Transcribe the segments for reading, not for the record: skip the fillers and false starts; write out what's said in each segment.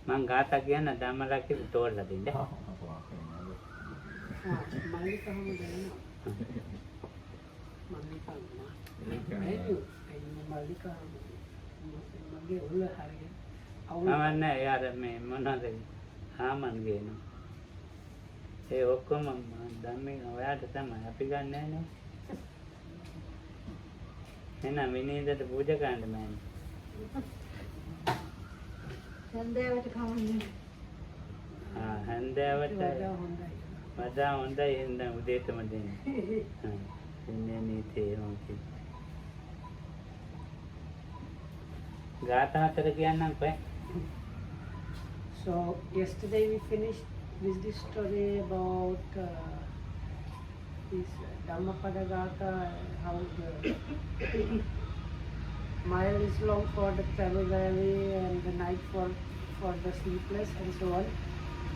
මං ගාථා කියන ධම්මරක්කේ තෝරලා දෙන්න. මල්ලික කොහොමද එනවා? මල්ලික අම්මා. මල්ලික මගේ උල හරිය. අවුල් යාර මේ මොනවද? හාමන් ගේනවා. ඒ ඔක්කොම ධම්මේ ඔයාට තමයි අපි ගන්න නෑනේ. එහෙනම් විනීතට පූජා කරන්න මෑනේ. හන්දෑවට කවන්නේ. හන්දෑවට වඩා හොඳයි එහෙනම් උදේටම දෙන්න. එන්නේ නීතේ මොකද? ගාථා හතර කියන්නම් කොහෙ? So yesterday we finished with this story about this Dhammapada Gatha, how the mile is long for the travel valley and the night for the sleepless and so on.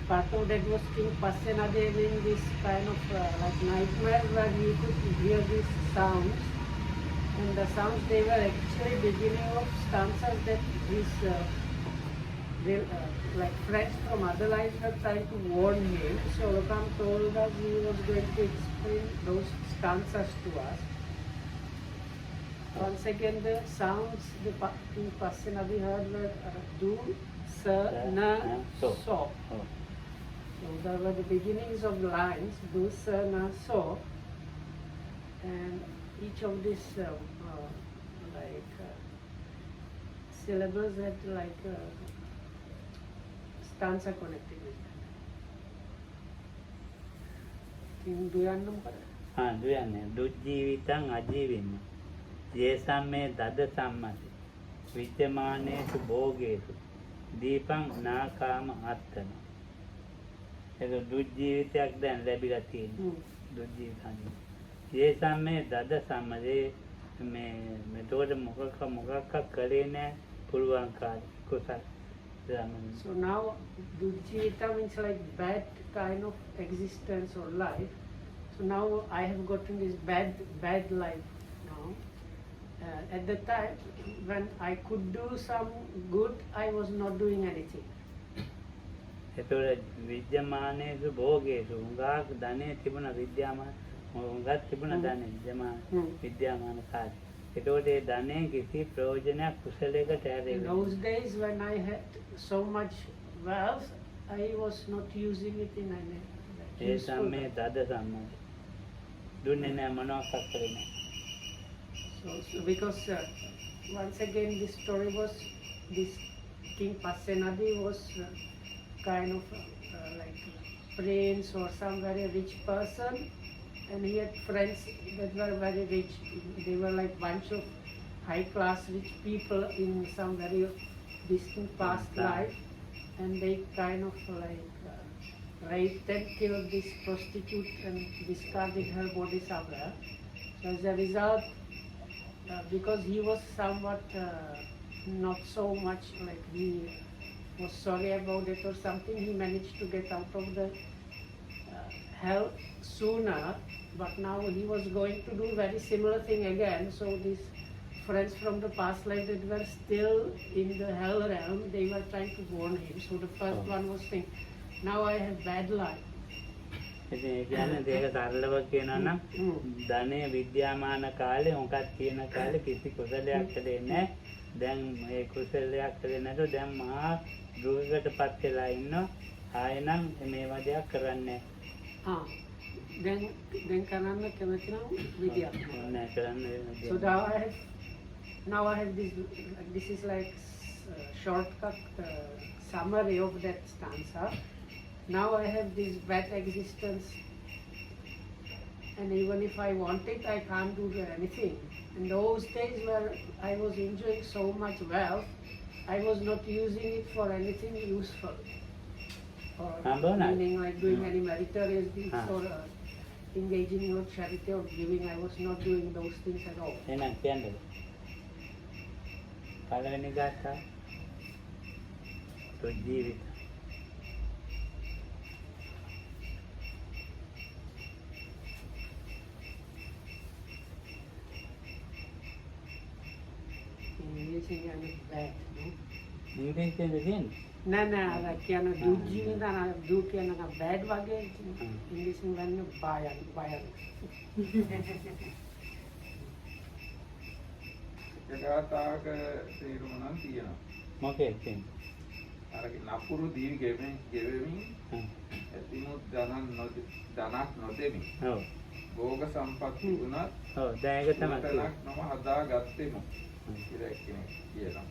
Part of that was King Passenade having this kind of like nightmare where he could hear these sounds. And the sounds, they were actually beginning of stanzas that his like friends from other lives were trying to warn him. So Lokam told us he was going to explain those stanzas to us. Once again, the sounds the King Passenadi heard were do, sa, na, so. So there were the beginnings of the lines, do, sa, na, so. And each of these syllables had like stanza connected with that. Duyannam kada? දුයන්නේ දුජීවිතං අජීවින්න යේසම්මේ දද සම්මති විද්‍යමානේසු භෝගේසු දීපං නාකාම අත්තන ඒක දුජීවිතයක් දැන් ලැබිලා තියෙනවා දුජීවිතං යේසම්මේ දද සම්මදේ මෙතකොට මොකක් කරේ නැහැ පුළුවන් කාර්ය කුසල. So now Dujjita means like bad kind of existence or life. So now I have gotten this bad life now. At the time when I could do some good, I was not doing anything. ඒතකොට විද්‍යමානේසු භෝගේසු උංගාක් ධනෙ තිබුණ විද්‍යාමාන උංගක් තිබුණ ධනෙ විද්‍යාමාන කාර්ය. ඒතකොට ඒ ධනෙ කිසි ප්‍රයෝජනයක් කුසලයකට ඇරෙන්නේ. In those days when I had so much wealth, I was not using it in any ඒ සම්මේ දද සම්මත දුන්නේ නැහැ මොනවාක් කරේ නැහැ. So because once again this story was this King Passenadi was kind of like a prince or some very rich person, and he had friends that were very rich. They were like bunch of high class rich people in some very distant past life, and they kind of like raped and killed this prostitute and discarded her body somewhere. So as a result, because he was somewhat not so much like he was sorry about it or something, he managed to get out of the hell sooner, but now he was going to do very similar thing again. So these friends from the past life that were still in the hell realm, they were trying to warn him. So the first one was saying, now I have bad life. ඉතින් ඒ කියන්නේ දෙක සරලව කියනවා නම් ධනෙ විද්‍යාමාන කාලේ උන්කත් කියන කාලේ කිසි කුසලයක් කළේ නැහැ. දැන් මේ කුසලයක් කළේ නැතුව දැන් මහා දුකකටපත් වෙලා ඉන්නවා. ආයෙනම් මේ වදයක් කරන්නේ then කරන්න කැමති නම් විද්‍යාව නැහැ කරන්නේ. So now I have this is like shortcut summary of that stanza. Now I have this bad existence, and even if I want it, I can't do anything. In those days where I was enjoying so much wealth, I was not using it for anything useful. Or meaning like doing any meritorious deeds or engaging in charity or giving. I was not doing those things at all. එහෙනම් කියන්නේ පළවෙනි ගාථා දුජීවිත Using any bad, no? ඉංග්‍රීසියෙන් තියෙන්නේ. නෑ අර කියන දුජී නේද දු කියන එක බෑඩ් වගේ ඉංග්‍රීසියෙන් වන්නේ බයන් ජගතාවක තේරුම නම් තියෙනවා. මොකක්ද කියන්නේ? අර නපුරු දීවි ගෙවෙමින් ඇතිමුත් ධනක් නොදෙමි. ඔව්. භෝග සම්පත් තිබුණත් ඔව් දැන් ඒක තමයි තනක් නම හදාගත්තෙමු කියලා කියනවා.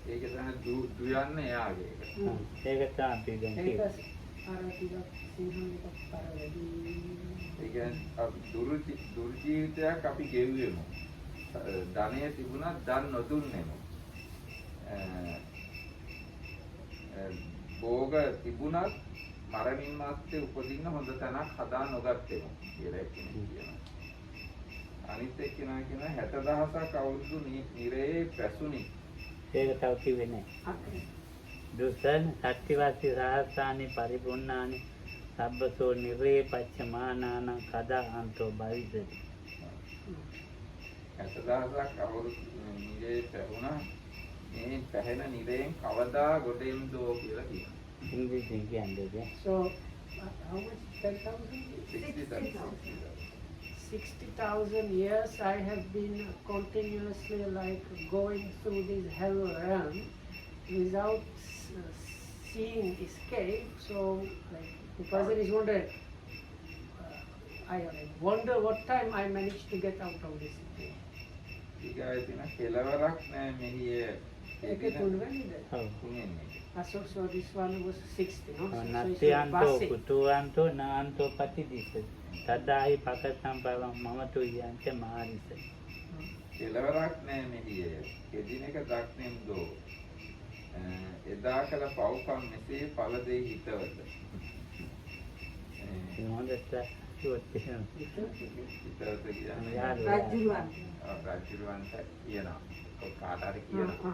ඒක තමයි දුයන්නේ එයාගේ එක. ඒක තමයි දැන් ඒක කියන්නේ. අර ටිකක් සිංහලෙට පරවැඩි ඒ කියන්නේ දුරු ජීවිතයක් අපි ගෙවුවෙමු. ධනය තිබුණත් දන් නොදුන්නෙමු. භෝග තිබුණත් මරණින් මත්තේ උපදින්න හොඳ තැනක් හදා නොගත්තෙමු කියලා කියනවා. අනිත් එක්කෙනා කියන 60000ක් අවුරුදු නිරේ පැසුනි. ඒක තව කිව්වේ නැහැ. දුසන් සත්‍යවාසී සහස්සානි පරිපූර්ණානි සබ්බසෝ නිරේ පච්චමානාන කදා අන්තෝ භවිෂති. 60000ක් අවුරුදු නිරේ පැවුණා. මේ පැහැෙන නිරයෙන් කවදා ගොඩ එමුදෝ කියලා කියනවා. ඉංග්‍රීසියෙන් කියන්නේ. So how much 10,000? 60,000 years I have been continuously like going through this hell realm without seeing escape. So like the person is wondering, I wonder what time I managed to get out of this situation. ඊගාවේ තියෙන කෙලවරක් නැහැ මෙහි ඒක තුන්වෙනිද? ඔව්. තුන්වෙනි. So this one was 60, no? So it's නත්‍යන්තෝ basic. කුතුවන්තෝ නාන්තෝ පටිදිස. තදායි පකසම්පවම් මමතු යන්ත මාරිස. කෙලවරක් නැහැ මෙහි එදිනක දක්නෙම්දෝ. එදා කල පව්කම් මෙසේ ඵල දෙයි හිතවත. හොඳට කිව්වොත් එහෙම. හිතවත කියන්නේ රාජ්‍යවන්ත කියනවා. කාට හරි කියනවා.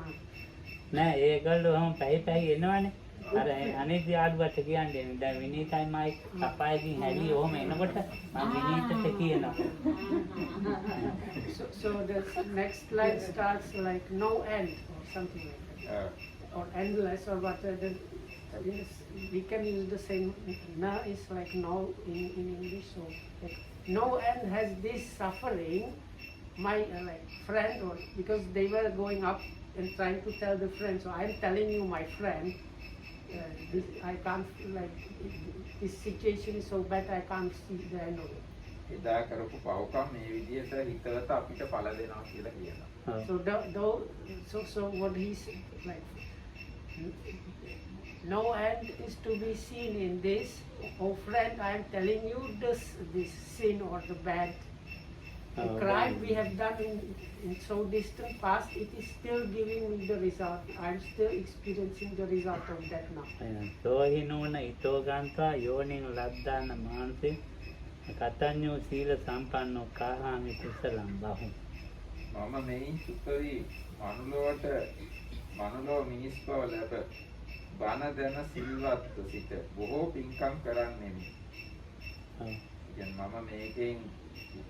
නෑ ඒගොල්ලෝ ඔහම පැයි එනවනේ. අර අනිත් යාළුවට කියන්නේ දැන් විනීතයි මයි කපායකින් හැලී ඔහම එනකොට මම විනීතට කියනවා. So the next line starts like no end or something like that. Or endless or whatever. Yes, we can use the same. Na is like no in English. So like, no end has this suffering. My like friend, or because they were going up and trying to tell the friend. So I'm telling you, my friend, this I can't like this situation is so bad. I can't see the end of it. එදා කරපු පව්කම් මේ විදිහට හිතවත අපිට ඵල දෙනවා කියලා කියනවා. So what he's like. No end is to be seen in this. Oh friend, I am telling you this sin or the bad crime we have done in so distant past, it is still giving me the result. I am still experiencing the result of that now. සෝහිනෝන ඊතෝගාන්තා යෝනින් ලද්දාන මානසේ කතඤ්ඤෝ සීල සම්පන්නෝ කාහාමි කුසලම් බහු. මම මෙයින් සුපරි මනුලොව මිනිස් බව ලැබ බණ දැන සිල්වත්ව සිට බොහෝ පින්කම් කරන්නෙමි. කියන්නේ මම මේකෙන්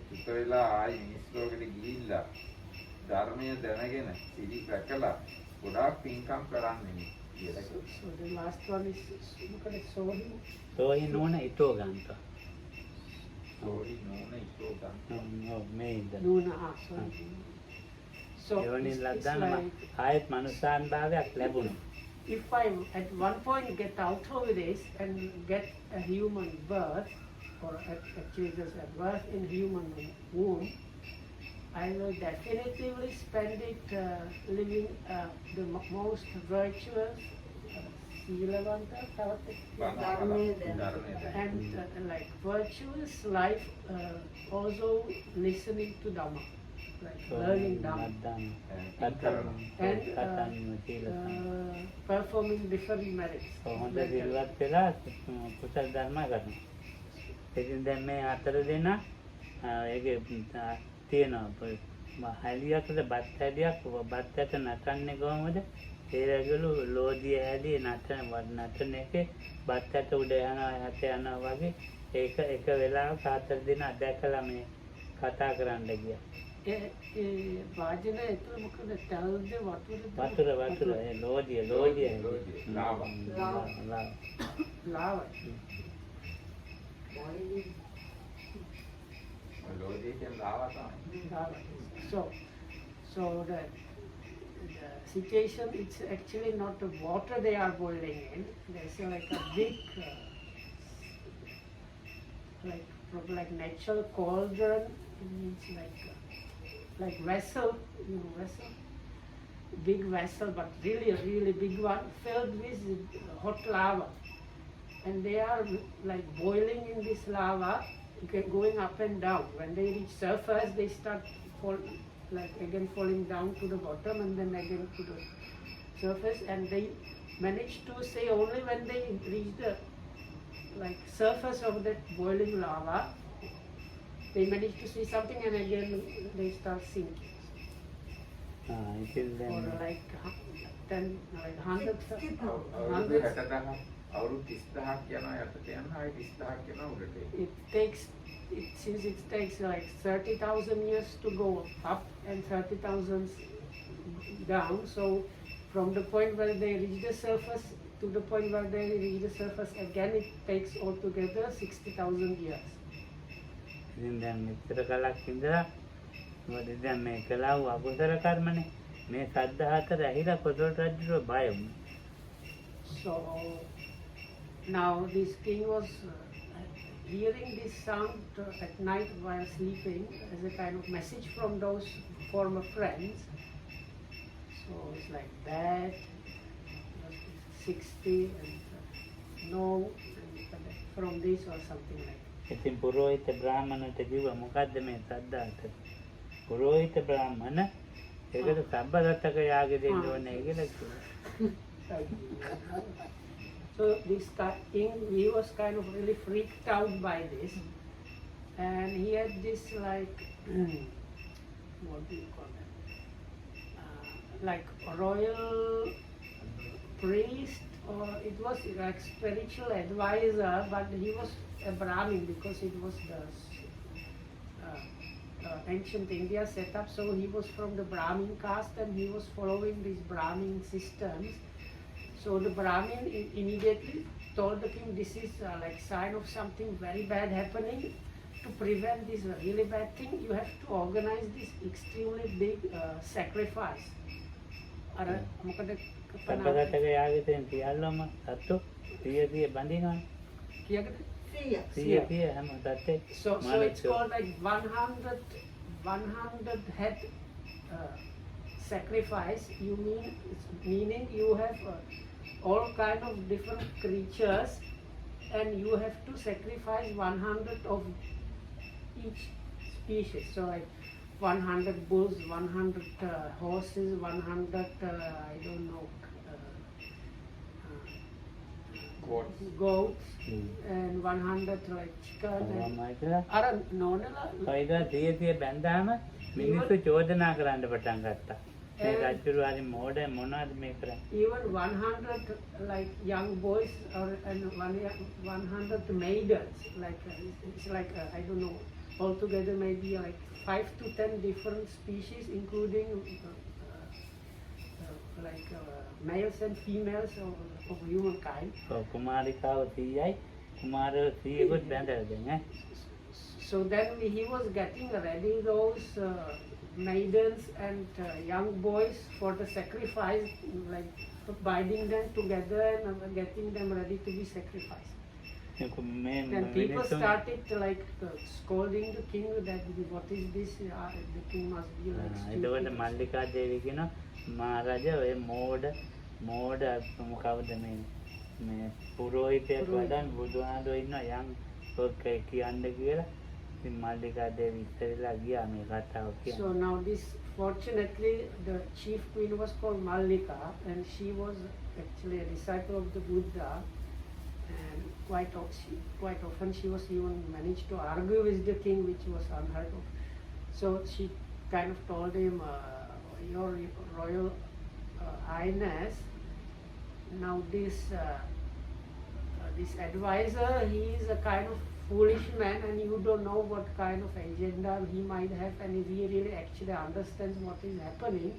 සුප වෙලා ආයි මිනිස් ලෝකෙට ගිහිල්ලා ධර්මය දැනගෙන සිරි රැකලා ගොඩාක් පින්කම් කරන්නෙමි කියලා. So the last one is look at Sohi. සෝහිනෝන ඊතෝගාන්තා. සෝරි නෝන ඉතෝගාන්තා. ඔව් මේද. Nuna sorry. So යෝනින් it's ලද්දාන like ආයත් මනුසාන් භාවයක් ලැබුණා. if I at one point get out of this and get a human birth, or actually there's a birth in human womb, I will definitively spend it living the most virtuous, Silavanta, and like virtuous life, also listening to Dhamma, like learning Dhamma, and performing different merits. හොඳ දිලවත් වෙලා කුසල ධර්ම කරනවා. ඉතින් දැන් මේ අතර දෙන ඒකේ තියෙනවා හැලියකට බත් හැලියක් බත් ඇට නටන්නේ කොහමද? ඒගොල්ලෝ ලෝදිය හැලි නටන එකේ බත් ඇට උඩ යනවා යට යනවා වගේ ඒක එක වෙලාවක හතර දින අදැකලා මේ කතා කරන්න ගියා. වාජන ඇතුළ මොකද තැල්ද වතුර ලෝදිය ලාවා. ලාව ලෝදිය කියන්නේ ලාවා තමයි. so the situation, it's actually not the water they are boiling in. There's like a big like natural cauldron. It's like vessel, vessel, big vessel, but really big one, filled with hot lava, and they are like boiling in this lava, going up and down. When they reach surface, they start falling down to the bottom, and then again to the surface, and they manage to say only when they reach the surface of that boiling lava, they manage to see something, and again they start sinking. ඉතින් Or දැන් like 10, like hundreds of අවුරුදු 60,000 අවුරුදු 30,000ක් යනවා යටට යනවා. ආයෙ 30,000ක් යනවා උඩට. since it takes like 30,000 years to go up and 30,000 down, so from the point where they reach the surface to the point where they reach the surface again, it takes altogether 60,000 years. ඉතින් දැන් මෙච්චර කලක් ඉඳලා මොකද දැන් මේ කලාව අකුසල කර්මනේ මේ සද්ද හතර ඇහිලා කොසල් රජුට බය වුණා. So now this king was hearing this sound at night while sleeping as a kind of message from those former friends. So it's like that, 60 and no, and from this or something like that. ඉතින් පුරෝහිත බ්‍රාහ්මණට කිව්වා මොකද්ද මේ සද්ද හතර? පුරෝහිත බ්‍රාහ්මණ ඒකට සබ්බදත්තක යාගෙ දෙන්න ඕනේ කියලා කිව්වා. So this king, he was kind of really freaked out by this, and he had this like what do you call that? Like royal priest, or it was like spiritual advisor, but he was a Brahmin because it was the ancient India setup. So he was from the Brahmin caste, and he was following these Brahmin systems. So the Brahmin immediately told the king, this is like sign of something very bad happening. To prevent this really bad thing, you have to organize this extremely big sacrifice. සබ්බදත්තක යාගෙ දෙන්න තියල්ලම සත්තු 100 බඳිනවා. සිය හැම සත්තේ. So it's called like 100 head sacrifice. Meaning you have all kind of different creatures, and you have to sacrifice 100 of each species. So like 100 bulls, 100 horses, 100 I don't know goats, and 100 like chicken. අර නෝනලා පයිදා 100 බැඳාම මිනිස්සු චෝදනා කරන්න පටන් ගත්තා. මේ රජුරු හරි මෝඩ මොනවද මේ කරන්නේ? Even 100 like young boys and 100 maidens, like it's like I don't know, altogether maybe like 5 to 10 different species, including males and females of humankind. කුමාරිකාව 100යි කුමාරයෝ 100කුත් බැඳලා දැන් So then he was getting ready those maidens and young boys for the sacrifice, like binding them together and getting them ready to be sacrificed. Then people started like scolding the king that what is this? The king must be like stupid. එතකොට මල්ලිකා දේවී කියන මහරජා ඔය මෝඩ මොකවද මේ පුරෝහිතයෙක් වඩන් බුදුහාමුදුරුවෝ ඉන්නවා යම් ඔක කියන්න කියලා. ඉතින් මල්ලිකා දේවී ඉස්සෙල්ලා ගියා මේ කතාව කියන්න. So now this, fortunately, the chief queen was called Mallika, and she was actually a disciple of the Buddha, and quite often she was even managed to argue with the king, which was unheard of. So she kind of told him, your royal highness, now this advisor, he is a kind of foolish man and you don't know what kind of agenda he might have and if he really actually understands what is happening.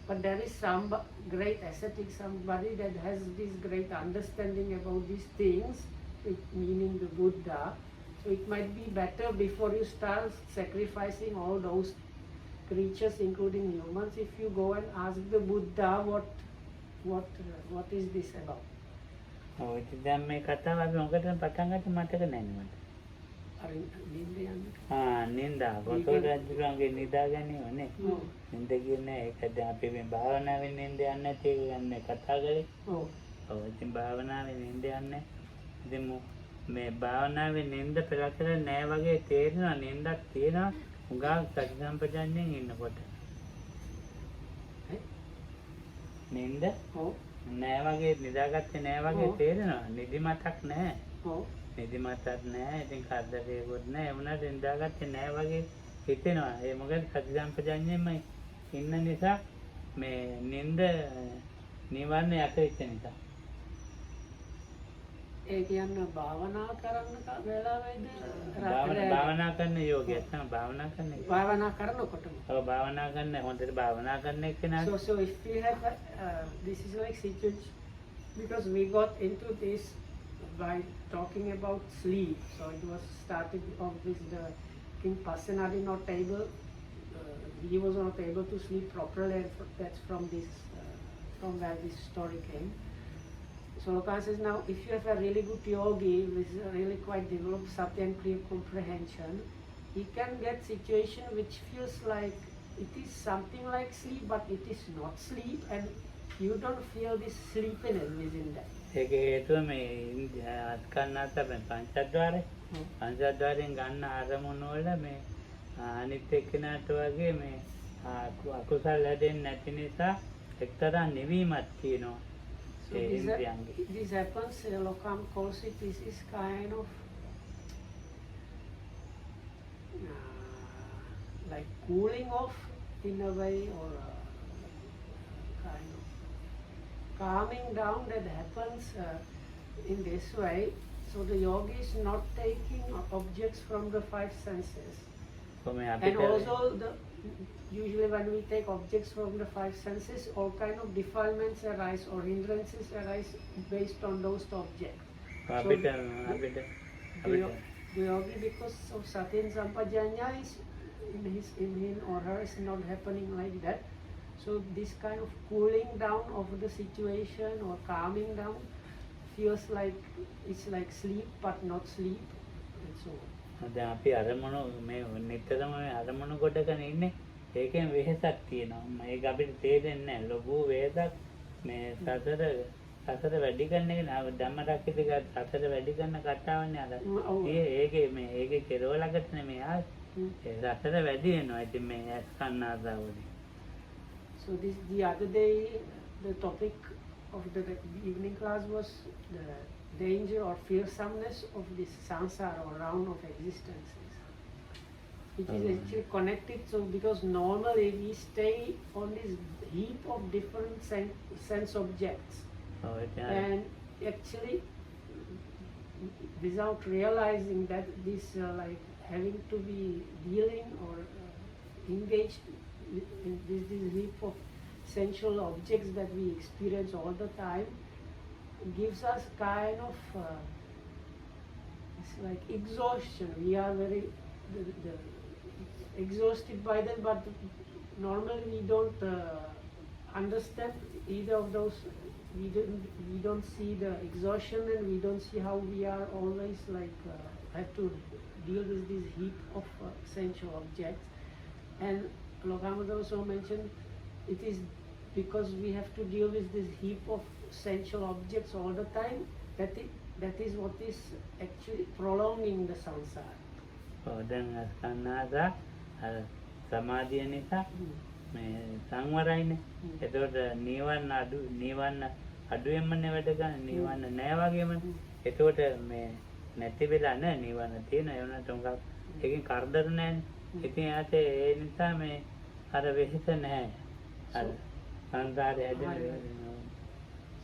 But there is some great ascetic, somebody that has this great understanding about these things, meaning the Buddha. So it might be better before you start sacrificing all those creatures, including humans, if you go and ask the Buddha what is this about. ඔය ඉතින් දැන් මේ කතාව අපි මොකටද පටන් ගත්තේ මතක නැහැ මට. නින්දා ගොතෝ රජුගේ නිදා ගැනීම නේ. නින්ද කියන්නේ ඒක දැන් අපි මේ භාවනාවෙන් නින්ද යන්නේ නැති එක ගැන කතා කරේ. ඔව් ඉතින් භාවනාවෙන් නින්ද යන්නේ. ඉතින් මේ භාවනාවෙන් නින්ද පෙරතර නෑ වගේ තේරෙනවා නින්දක් තියෙනවා උගා සති සම්පජාඤ්ඤයෙන් ඉන්නකොට. නින්ද නෑ වගේ නිදාගත්තේ නෑ වගේ තේරෙනවා. නිදිමතක් නෑ. නිදිමතක් නෑ. ඉතින් කරදරයක්වත් නෑ. ඒ වුණාට නිදාගත්තේ නෑ වගේ හිතෙනවා. ඒ මොකද සති සම්පජාඤ්ඤයෙන්ම ඉන්න නිසා මේ නින්ද නිවන්න යට වෙච්ච නිසා. ඒ කියන්නේ භාවනා කරන්න වෙලාවෙද භාවනා කරන යෝගය තමයි භාවනා කරන එක. භාවනා කරනකොටම. ඔව් භාවනා කරන හොඳට භාවනා කරන එක නේ. So if we have this is like situation because we got into this by talking about sleep. So it was started off with the King Pasenadi not able he was not able to sleep properly and that's from this from where this story came. So Lokan says now if you have a really good yogi with really quite developed sati and clear comprehension, he can get situation which feels like it is something like sleep but it is not sleep and you don't feel this sleepiness within that. ඒක හේතුව මේ අත්කන්නාත පංචද්වාරයෙන් ගන්න අරමුණු වල මේ අනිත් එක්කෙනාට වගේ මේ අකුසල් හැදෙන්නේ නැති නිසා එක්තරා නිවීමක් තියෙනවා. So this happens, Lokam calls it, this is kind of like cooling off in a way or kind of calming down that happens in this way. So the yogi is not taking objects from the five senses. And also usually when we take objects from the five senses, all kind of defilements arise or hindrances arise based on those objects. So the yogi, because of sati and sampajanya, is in him or her is not happening like that. So this kind of cooling down of the situation or calming down feels like it's like sleep but not sleep and so on. දැන් අපි අරමුණු මේ නිතරම අරමුණු කොටගෙන ඉන්නේ ඒකෙන් වෙහෙසක් තියෙනවා. මේක අපිට තේරෙන්නේ නැහැ. ලොකු වෙහෙසක් මේ සතර වැඩි කරන එක නේ ධම්ම රක්කිත සතර වැඩි කරන කතාවන්නේ අර. ඒකේ කෙරවලකට නෙමෙයි ආවේ. ඒ සතර වැඩි වෙනවා. ඉතින් මේ ඇස් කන්න ආසාවනේ. So the other day the topic of the evening class was the danger or fearsomeness of this samsara or round of existences. It is actually connected, so because normally we stay on this heap of different sense objects and actually without realizing that this like having to be dealing or engaged in this heap of sensual objects that we experience all the time gives us kind of it's like exhaustion. We are very exhausted by that, but normally we don't understand either of those. We don't see the exhaustion and we don't see how we are always like have to deal with this heap of sensual objects. And Lokamada also mentioned it is because we have to deal with this heap of sensual objects all the time that is what is actually prolonging the samsara. දැන් අස්කන්නාසා සමාධිය නිසා මේ සංවරයිනේ. එතකොට නිවන්න අඩුවෙන්මනේ වැඩ ගන්න. නිවන්න නෑ වගේම. එතකොට මේ නැති වෙලා නෑ නිවන්න තියෙන. ඒ වුණාට උඟක් ඒකෙන් කරදර නෑනේ. ඉතින් යාට ඒ නිසා මේ අර වෙහෙස නෑ. අර සංසාරය හැදෙන.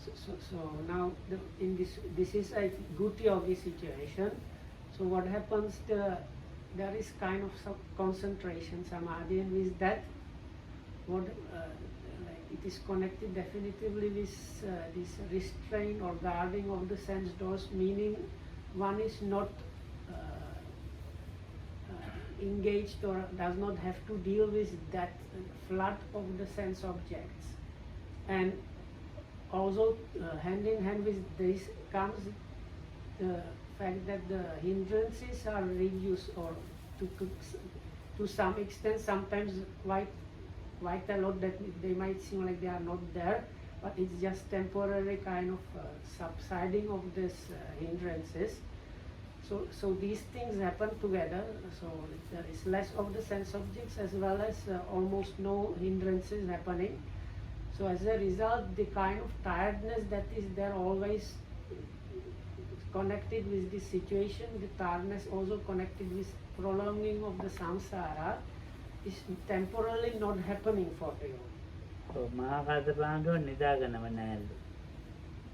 So now in this is a good yogi situation. So So what happens, there is kind of some concentration, samadhi, and with that, what like it is connected definitively with this restraint or guarding of the sense doors, meaning one is not engaged or does not have to deal with that flood of the sense objects. And also hand in hand with this comes the fact that the hindrances are reduced, or to some extent, sometimes quite a lot, that they might seem like they are not there, but it's just temporary kind of subsiding of these hindrances. So these things happen together, so there is less of the sense objects as well as almost no hindrances happening. So as a result, the kind of tiredness that is there always connected with this situation, the tiredness also connected with prolonging of the samsara, is temporarily not happening for the yogi.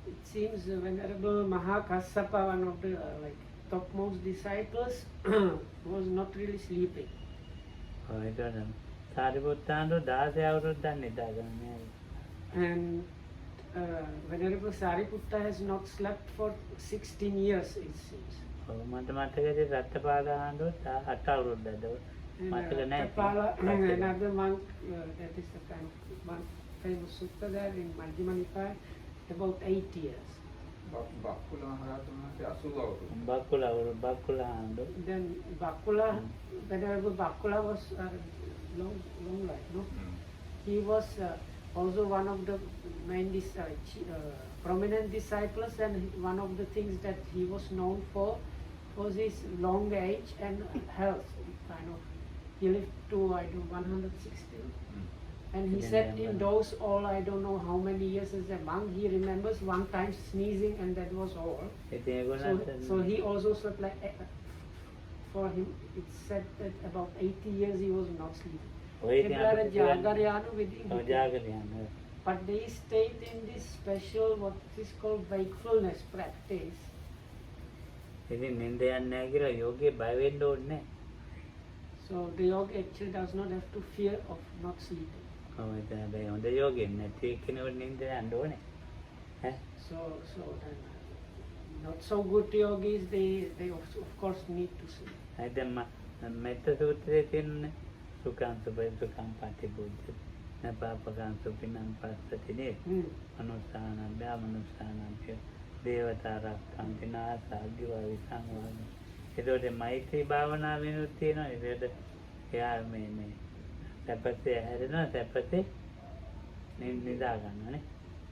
It seems Venerable Mahakassapa, one of the topmost disciples, was not really sleeping. And Venerable Sariputta has not slept for 16 years, it seems. And Rattapala, another monk, that is the kind of one famous sutta there in Majjhima Nikaya, about 8 years. Then Bakula, Venerable Bakula was long life, no? He was also one of the main prominent disciples, and one of the things that he was known for was his long age and health. Kind of, he lived to 160. And he said in those all, I don't know how many years as a monk, he remembers one time sneezing and that was all. So he also slept for him, it's said that about 80 years he was not sleeping. But they stayed in this special, what is called wakefulness practice. So the yogi actually does not have to fear of not sleeping. So then not so good yogis, they of course need to sleep.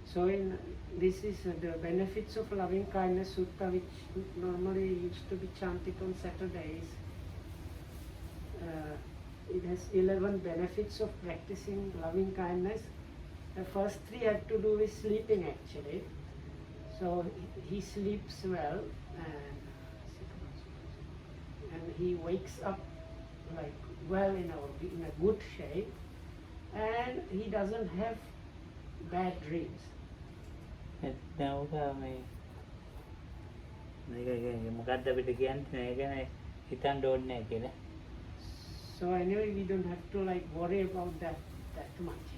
So this is the benefits of loving kindness sutta, which normally used to be chanted on Saturdays. It has 11 benefits of practicing loving kindness. The first 3 have to do with sleeping actually. So he sleeps well, and he wakes up well in a good shape, and he doesn't have bad dreams. So anyway, we don't have to worry about that much.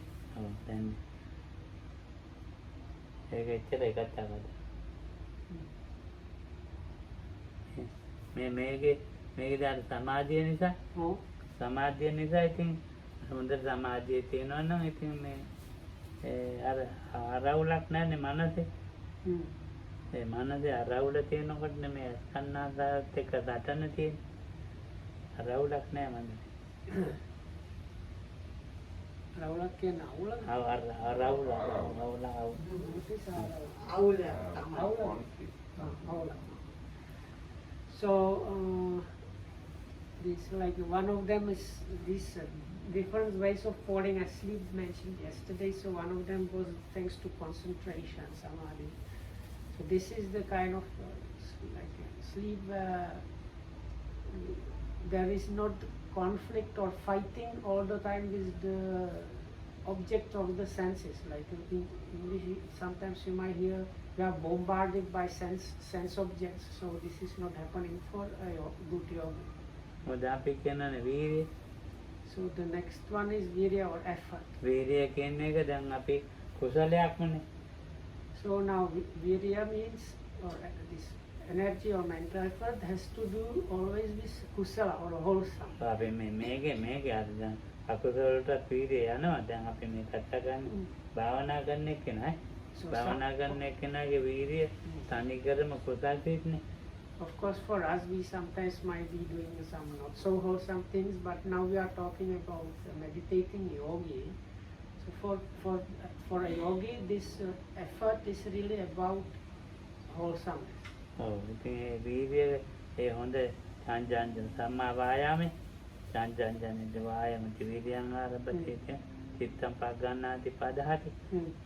සමාධිය නිසා ඉතින් හොඳ සමාධිය තියෙනවා නම් ඉතින් මේ අර අරවුලක් නැන්නේ මනසේ. ඒ මනසේ අරවුල තියෙනකොට මේ ස්කන්ධාත් එක්ක දටන තියෙන අරවුලක් නැහැ මනසේ. අරවුලක් කියන්නේ අවුල. So this one of them is this different ways of falling asleep mentioned yesterday. So one of them was thanks to concentration, samadhi. So this is the kind of sleep there is not conflict or fighting all the time with the object of the senses. Like in English, sometimes you might hear we are bombarded by sense objects, so this is not happening for a good yogi. මොකද අපි කියනනේ වීර්යය. So the next one is virya or effort. වීර්යය කියන එක දැන් අපි කුසලයක්මනේ. So now virya means, or this energy or mental effort has to do always with kusala or wholesome. අපි මේකේ අර දැන් අකුසල වලට වීර්යය යනවා. දැන් අපි මේ කතා කරන්නේ භාවනා කරන එක්කෙනා. භාවනා කරන එක්කෙනාගේ වීර්යය තනිකරම කුසල් පිටනේ. Of course, for us, we sometimes might be doing some not so wholesome things, but now we are talking about meditating yogi. So for a yogi, this effort is really about wholesomeness. ඔව් ඉතින් ඒ වීර්යය ඒ හොඳ සංජානන සම්මා වායාමේ සංජානන වායාමති වීර්යං ආරම්භති චිත්තම් පග්ගණ්ණාති පදහති.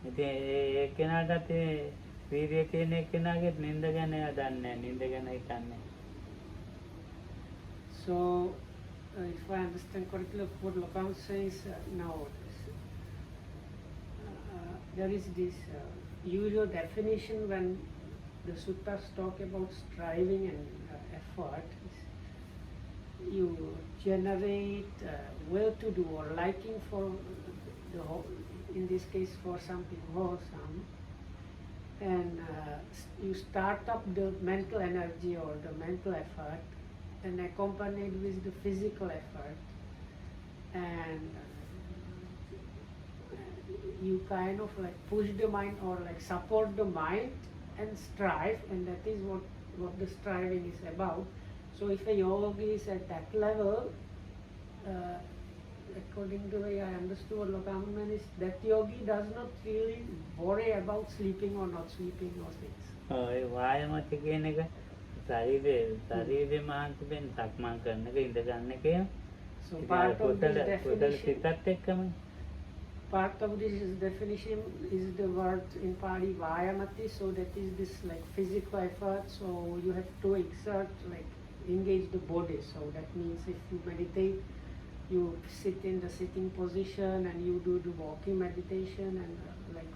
ඉතින් ඒ කෙනාටත් ඒ වීර්යය තියෙන කෙනාගේ නින්ද ගැන දන්නේ නින්ද ගැන හිතන්නේ. So if I understand correctly, what Lokam says now, there is this usual definition when the suttas talk about striving and effort. You generate will to do or liking for the whole, in this case for something wholesome, and you start up the mental energy or the mental effort and accompanied with the physical effort, and you kind of like push the mind or like support the mind and strive, and that is what the striving is about. So if a yogi is at that level, according to the way I understood what Lokaman is, that yogi does not really worry about sleeping or not sleeping or things. ඒ වායමත කියන එක ශරීරේ මානසික වෙන සක්මන් කරන එක ඉඳ ගන්න එක. So part of this සිතත් එක්කම definition is the word in Pali vayamati, so that is this like physical effort, so you have to exert, like engage the body. So that means if you meditate, you sit in the sitting position and you do the walking meditation, and like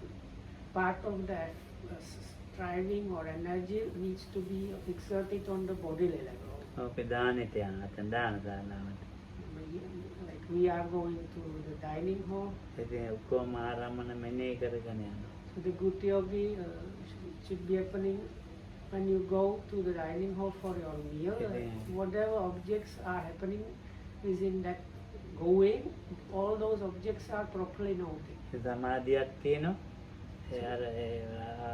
part of the striving or energy needs to be exerted on the bodily level. Okay, දානෙට යනවා. දානවට. Like we are going to the dining hall. ඉතින් ඔක්කොම ආරම්මන මෙනෙහි කරගෙන යනවා. So the good yogi should be happening when you go to the dining hall for your meal. Whatever objects are happening within that going, all those objects are properly noted. සමාධියක් තියෙනවා. ඒ අර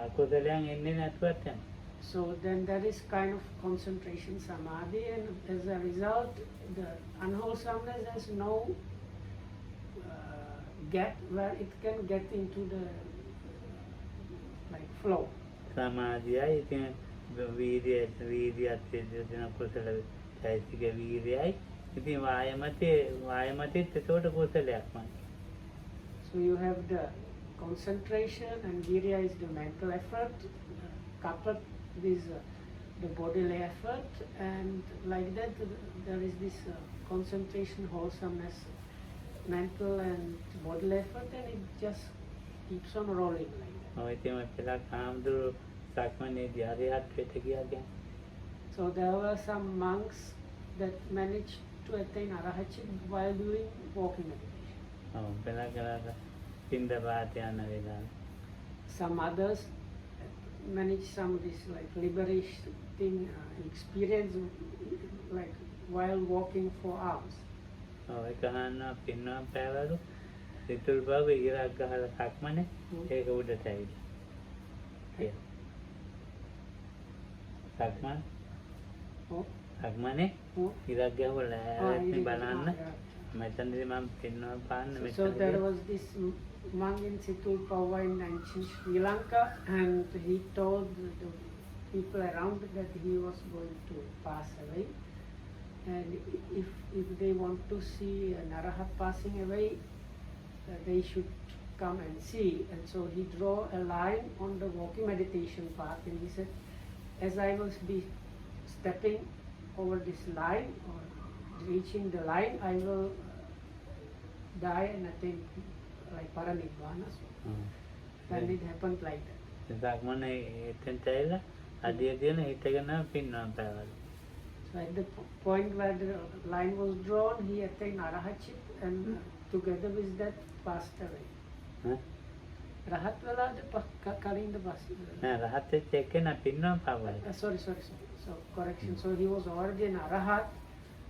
අකුසලයන් එන්නේ නැතුවත් යනවා. So then there is kind of concentration samadhi, and as a result, the unwholesomeness has no gap where it can get into the like flow. සමාධියයි ඉතින් වීර්යයත් තියෙන කුසල චෛතසික වීර්යයයි. ඉතින් වායමතෙත් ඒකට කුසලයක්මයි. So you have the concentration, and virya is the mental effort, coupled with the bodily effort, and like that there is this concentration, wholesomeness, mental and bodily effort, and it just keeps on rolling like that. ඉතින් මතලා කාමදුරු සක්මනේදී අරිහත්ත්වයට ගියා කියන්නේ. So there were some monks that managed to attain arahatship while doing walking meditation. පෙළ කරලා පින්දපාත යන වෙලාව. Some others manage some this like liberating experience like while walking for hours. ඒක අහන්න පින්නවා පෑවලු සිතුල් බව ඉරක් ගහලා සක්මනේ ඒක උඩට ඇවිල්ලා. සක්මන් සක්මනේ ඉරක් ගහවල ඇවිත් බලන්න මෙතනදී මම පින්නවා පාන්න මෙතන. So there was this monk in Situlpawa in ancient Sri Lanka, and he told the people around that he was going to pass away, and if they want to see an arahat passing away, they should come and see. And so he drew a line on the walking meditation path, and he said, as I will be stepping over this line or reaching the line, I will die and attain like paranibbana. And it happened like that. සක්මන එතෙන්ට ඇවිල්ලා අඩිය තියන හිටගෙන පින්නම් පැවල. So at the point where the line was drawn, he attained Arahachit and together with that passed away. ඈ Rahat wala කලින්ද passed නෑ රහත් වෙච්ච එකේන පින්නම් පැවල. sorry. So correction. So he was already an Arahat,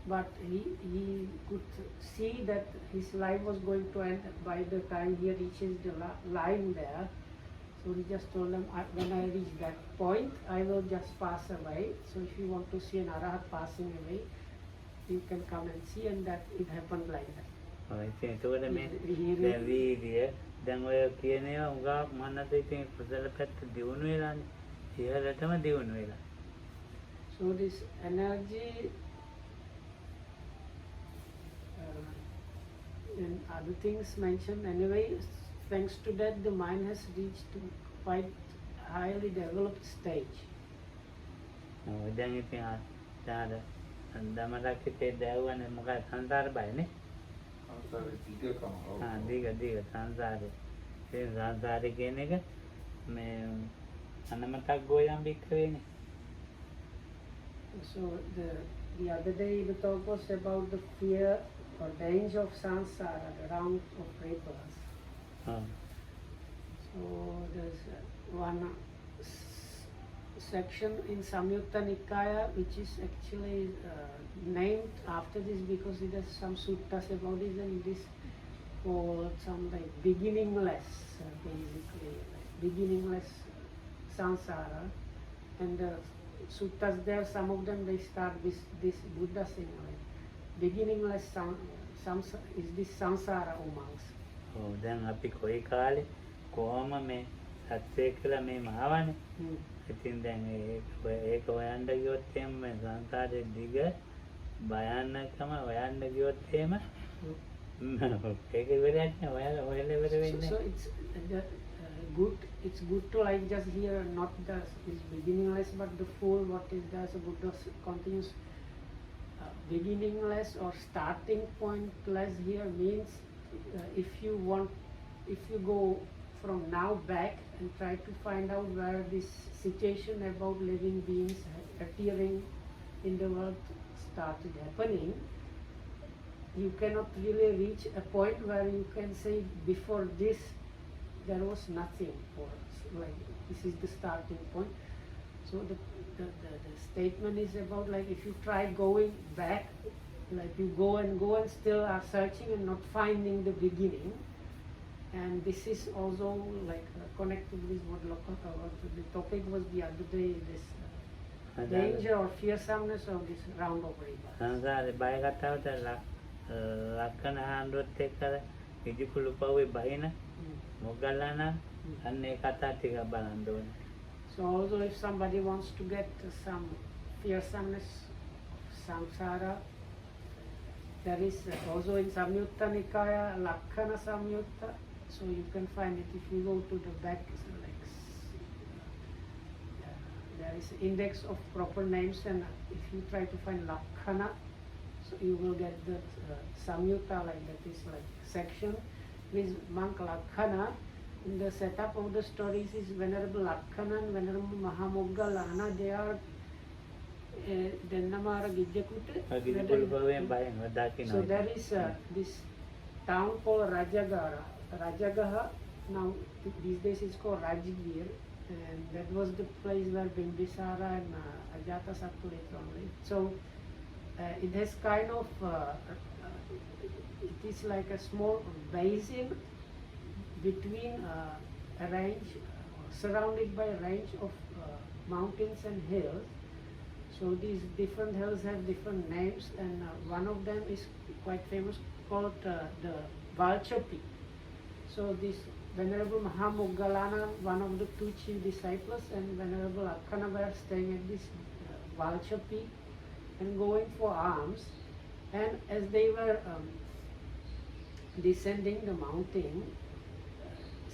but he could see that his life was going to end by the time he reaches the line there. So he just told them, when I reach that point, I will just pass away. So if you want to see an Arahat passing away, you can come and see, and that it happened like that. ඔය ඉතින් ඒකවල මේ He දැන් වීර්ය දැන් ඔය කියන ඒවා උගා මනස ඉතින් කුසල පැත්ත දියුණු වෙලානේ. ඉහළටම දියුණු වෙලා. So this energy and other things mentioned anyway, thanks to that the mind has reached quite highly developed stage. ඔය දැන් ඉතින් ආර ධම්මරක්කේ දැවුවනේ මොකද සංසාර බයනේ. සංසාරේ දිගකම. දිග සංසාරේ. ඒ සංසාරේ කියන එක මේ අනමතක් ගෝයම් බික්කවේනේ. So the other day the talk was about the fear or danger of samsara, the round of rebirth. So there's one section in Samyutta Nikaya which is actually named after this because it has some suttas about it, and this called some like beginningless, basically like beginningless samsara. And the suttas there, some of them they start with this Buddha saying like beginningless is this samsara umangs. ඔව් දැන් අපි කොයි කාලේ කොහොම මේ සත්‍යය කියලා මේ මහවනේ. ඉතින් දැන් ඒක හොයන්න ගියොත් එහෙම මේ සංසාරේ දිග භයානකම හොයන්න ගියොත් එහෙම ඒක ඉවරයක් නෑ. හොයලා ඉවර වෙන්නේ. So it's good to like just hear not just is beginningless but the full what is there. So Buddha continues beginningless or starting pointless here means if you go from now back and try to find out where this situation about living beings appearing in the world started happening, you cannot really reach a point where you can say before this there was nothing, or like this is the starting point. So the statement is about like if you try going back, like you go and still are searching and not finding the beginning. And this is also like connected with what the topic was the other day, this danger or fearsomeness of this round of rebirth. සංසාරේ බය කතාවට ලක්කන හාන්දුවත් එක්කලා ඉදිකුළු පවුවේ බහින මොග්ගල්ලාන අන්න ඒ කතා ටික බලන්න ඕනේ. So also if somebody wants to get some fearsomeness of samsara, there is also in Samyutta Nikaya Lakkana Samyutta, so you can find it if you go to the back, like there is index of proper names, and if you try to find Lakkana, so you will get the Samyutta, like that is like section with Monk Lakkana. In the setup of the stories is Venerable Lakkana and Venerable Mahamoggallana. They are Dennamara Gijjakuta. So there is this town called Rajagaha. Now these days it's called Rajgir, and that was the place where Bimbisara and Ajatasattu later on lived. So it has kind of it is like a small basin between a range, surrounded by a range of mountains and hills. So these different hills have different names, and one of them is quite famous, called the Vulture Pig. So this Venerable Mahamoggallana, one of the two chief disciples, and Venerable Lakkana were staying at this Vulture Pig and going for alms. And as they were descending the mountain,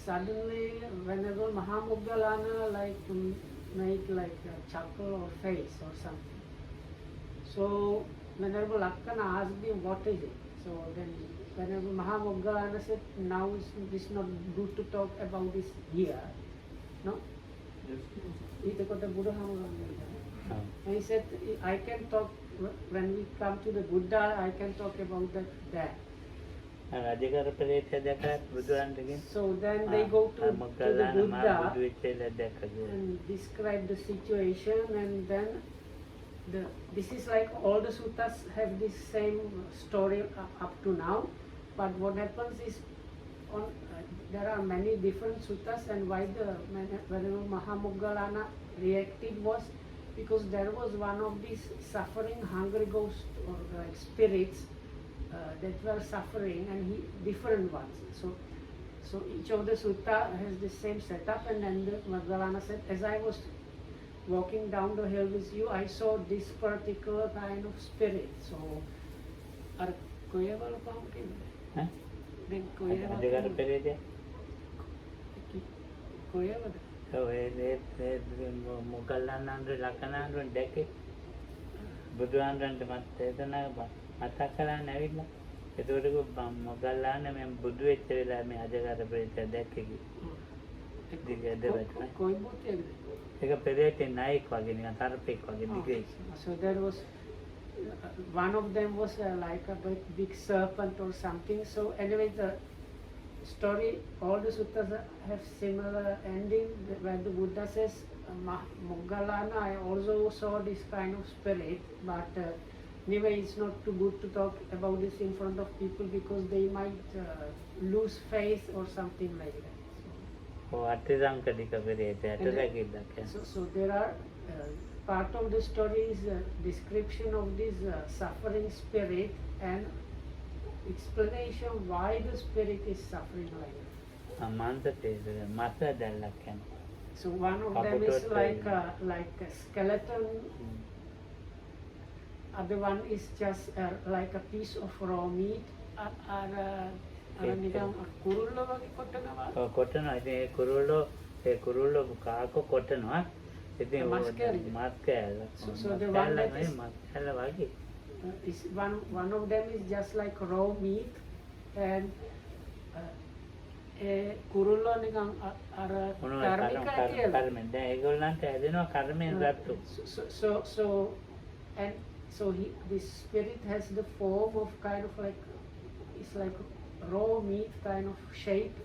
suddenly Venerable Mahamoggallana made like a chuckle or face or something. So Venerable Lakkana asked him, what is it? So then Venerable Mahamoggallana said, now it's not good to talk about this here. No? And he said, I can talk, when we come to the Buddha, I can talk about that. රජකර ප්‍රේතය දැකලා බුදුරන්ටගෙන So then they go to the Buddha and describe the situation, and then this is like all the suttas have this same story up to now, but what happens is there are many different suttas, and why whenever Mahamoggallana reacted was because there was one of these suffering hungry ghosts or like spirits that were suffering, and different ones. So each of the sutta has the same setup, and then the Moggallana said, as I was walking down the hill with you, I saw this particular kind of spirit. So, are koyawala pumpkin? Huh? Then රජකර ප්‍රේතය koyawala. මොග්ගල්ලානන්ද ලක්ෂණාන්දුන් දැකේ බුදුහාමුදුරන්ට මතක් කරන්න ඇවිල්ලා ඒතකොට මොග්ගල්ලාන මම බුදු වෙච්ච වෙලාව මේ අජගර ප්‍රේතය දැක්කේ කොයි මොකේද? ඒක පෙරේතේ නායක වගේ නිකන් තරපෙක් වගේ දිගේ. So there was one of them was like a big serpent or something. So anyway, the story, all the suttas have similar ending where the Buddha says, Moggallana, I also saw this kind of spirit, but anyway, it's not too good to talk about this in front of people because they might lose faith or something like that. So there are part of the story is description of this suffering spirit and explanation why the spirit is suffering like that. So one of them is like a skeleton. Other one is just like a piece of raw meat. නිකන් කුරුල්ල වගේ කොටනවා. කොටනවා. ඉතින් ඒ කුරුල්ල කාකෝ කොටනවා. ඉතින් මාස් කෑල්ල. So the one that is මාස් කෑල්ල වගේ. Is one of them is just like raw meat, and කුරුල්ල නිකන් අර කර්මිකා කියලා. කර්මෙන් දැන් ඒගොල්ලන්ට හැදෙනවා කර්මෙන් රත්තු. So this spirit has the form of kind of like, it's like raw meat kind of shape,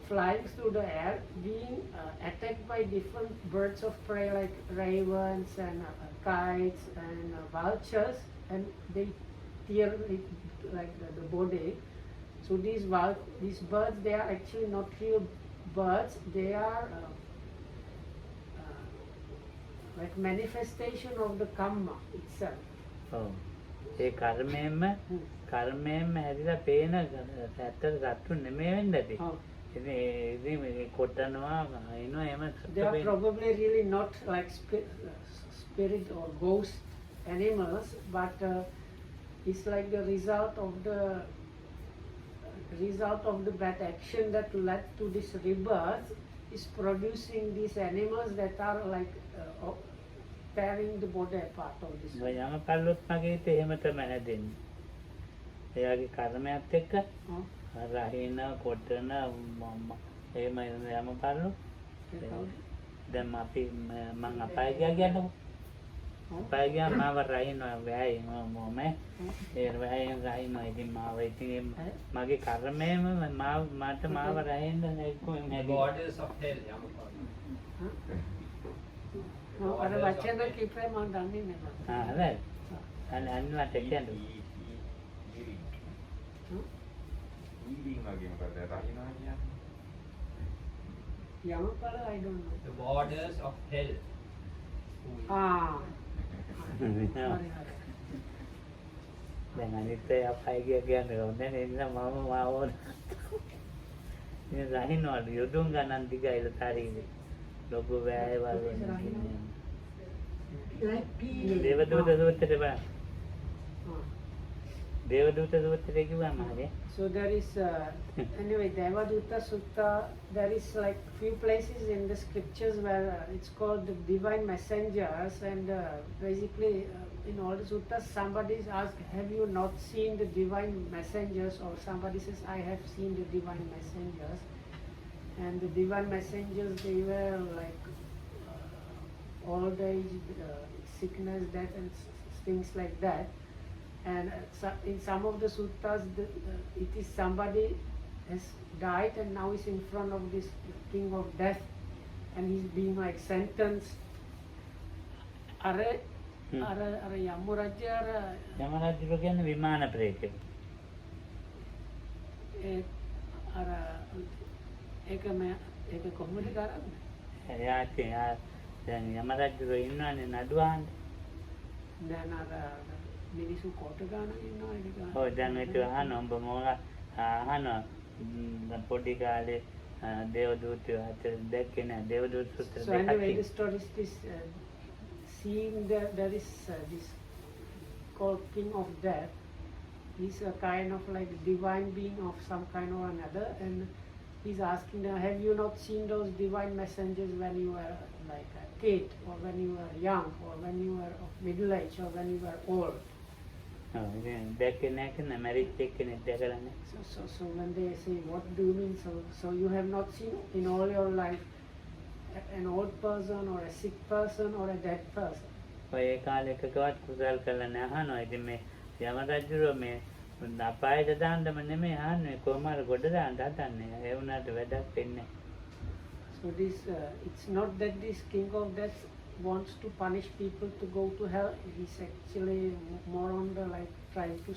flying through the air, being attacked by different birds of prey like ravens and kites and vultures, and they tear it like the body. So these birds, they are actually not real birds, they are like manifestation of the karma itself. ඒ කර්මයෙන්ම හැදිලා පේන ඇත්තට සත්තු නෙමෙයි වෙන්නදී. ඉතින් කොටනවා එනවා එහෙම. They are probably really not like spirit or ghost animals, but it's like the result of the bad action that led to this rebirth is producing these animals that are like tearing the body apart of this. යම කල්ලොත් මගේ හිතේ එහෙම තමයි හැදෙන්නේ. එයාගේ කර්මයක් එක්ක රහින කොටන එහෙම යම කල්ලොත් දැන් අපි මං අපාය ගියාම අපාය ගියාම මාව රහින වැයි මොම ඒ වැයෙන් රහින ඉතින් මාව ඉතින් මගේ කර්මයම මට මාව රහින්න කොහොමද borders of hell යම අර වචන කිප්‍රේ මම දන්නේ නැහැ. හරි. අන්නවට කියන්නේ. ඊලින් වගේ මොකද රහිනවා කියන්නේ? යමපල I don't know. the borders of hell. දැන් අනිත් අය අපාය කියන්නේ ඕනේ නේද මම මාව මේ රහිනවලු යොදුන් ගණන් දිගයිල තරීනේ ලොකු වැයවල් දේවදූත සූත්‍රය බලන්න. දේවදූත සූත්‍රය කිව්වම හරිය. So there is anyway Devaduta Sutta. There is like few places in the scriptures where it's called the divine messengers, and basically in all the suttas somebody is asked, have you not seen the divine messengers, or somebody says I have seen the divine messengers, And the divine messengers, they were like old age, sickness, death, and things like that. And in some of the suttas, it is somebody has died and now is in front of this king of death, and he's being like sentenced. Are යමු රජ්‍ය යම රජුර කියන්නේ විමාන ප්‍රේතය. අර ඒක කොහොමද කරන්නේ? එයා දැන් යම රජුර ඉන්නවනේ නඩුවහන්න. දැන් අර මිනිස්සු කොට ගන්න ඉන්නවා ඒක. ඔව් දැන් ඒක අහන උඹ මොකක් අහන පොඩි කාලේ දේවදූතයෝ අතර දැක්කේ නෑ දේවදූත සූත්‍ර So anyway, the story is this seeing that there is this called king of death. He's a kind of like divine being of some kind or another, and he's asking them, have you not seen those divine messengers when you were like a kid, or when you were young, or when you were of middle age, or when you were old? දැක්කේ නැහැ කියන මැරිච් එක්කෙනෙක් දැකලා නැහැ. So when they say, what do you mean? So you have not seen in all your life an old person or a sick person or a dead person? ඔය ඒ කාලේ එකකවත් කුසල් කළා නැහැ අහනවා. ඉතින් මේ යම රජුරෝ මේ අපායට දාන්නම නෙමෙයි අහන්නේ කොහොම හරි ගොඩ දාන්න හදන්නේ. ඒ වුණාට වැඩක් වෙන්නේ නැහැ. So this it's not that this king of death wants to punish people to go to hell. He's actually more on the like trying to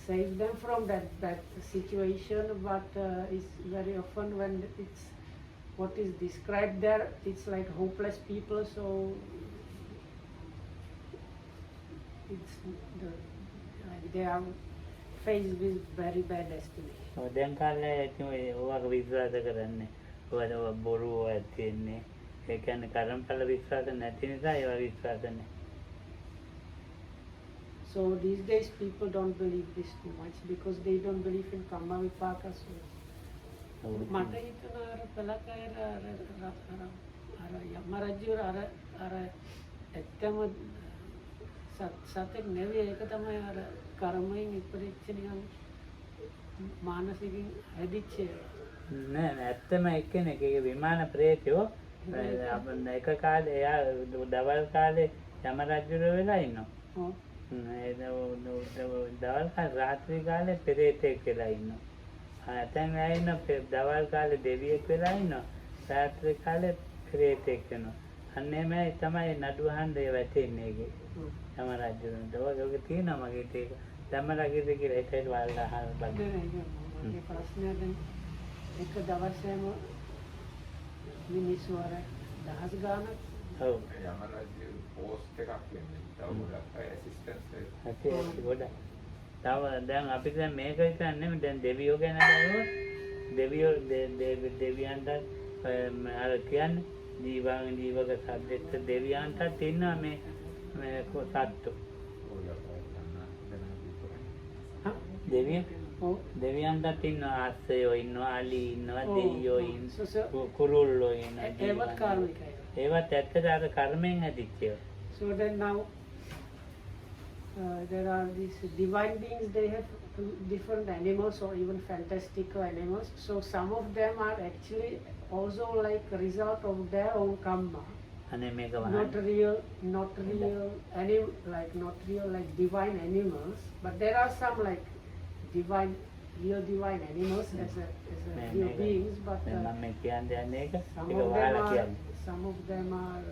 save them from that situation, but it's very often when it's what is described there, it's like hopeless people, so it's like they are faced with very bad destiny. දැන් කාලේ ඉතින් ඔයක විශ්වාස කරන්නේ ඔය බොරුව ඇතින්නේ ඒ කියන්නේ කර්මඵල විශ්වාස නැති නිසා ඒවා විශ්වාස නැහැ. So these days people don't believe this too much because they don't believe in karma vipaka. So මට හිතෙනවා අර පළකයර අර යම රජුර අර ඇත්තම සත්‍යක් නෙවෙයි ඒක තමයි අර කර්මයෙන් ඉපදිච්ච නිකන් මානසිකින් හැදිච්ච නෑ ඇත්තම එක්කෙනෙක් ඒක විමාන ප්‍රේතයෝ එක කාලේ එයා දවල් කාලේ යම රජුර වෙලා ඉන්නවා. දවල් කාලේ රාත්‍රී කාලේ පෙරේතෙක් වෙලා ඉන්නවා. ඇතැම් අය ඉන්න දවල් කාලේ දෙවියෙක් වෙලා ඉන්නවා. රාත්‍රී කාලේ පෙරේතෙක් වෙනවා. අන්න එමය තමයි නඩු අහන්න ඒ වැටෙන්නේ ඒකේ. යම රජුරන්ට ඔය තියෙනවා මගේ ඒක. ධම්ම රජුද කියලා ඒකේ වල්ලා අහන්න බලන්න. මේ ප්‍රශ්නය දැන් එක දවසේම මිනිස්සු අර දහස් ගානක් ඔව් යම රජු පෝස්ට් එකක් වෙන්නේ. තව ගොඩක් අය ඇසිස්ටන්ට්ස් ඇති ගොඩක්. තව දැන් අපි දැන් මේක විතරක් නෙමෙයි දැන් දෙවියෝ ගැන බලුවොත් දෙවියෝ දෙවියන්ට අර කියන්නේ ජීවක සබ්ජෙක්ට් දෙවියන්ට තියෙනවා මේ සත්තු. දෙවියන්ට ඉන්නවා ආස්සයෝ ඉන්නවා අලි ඉන්නවා දෙවියෝ ඉන්නවා කුරුල්ලෝ ඉන්නවා. ඒවත් කාර්මිකයි. ඒවත් ඇත්තට අර කර්මයෙන් හැදිච්ච ඒවා. So then now there are these divine beings, they have different animals or even fantastical animals. So some of them are actually also like a result of their own karma. Not real like divine animals, but there are some like real divine animals as real beings, but some of them are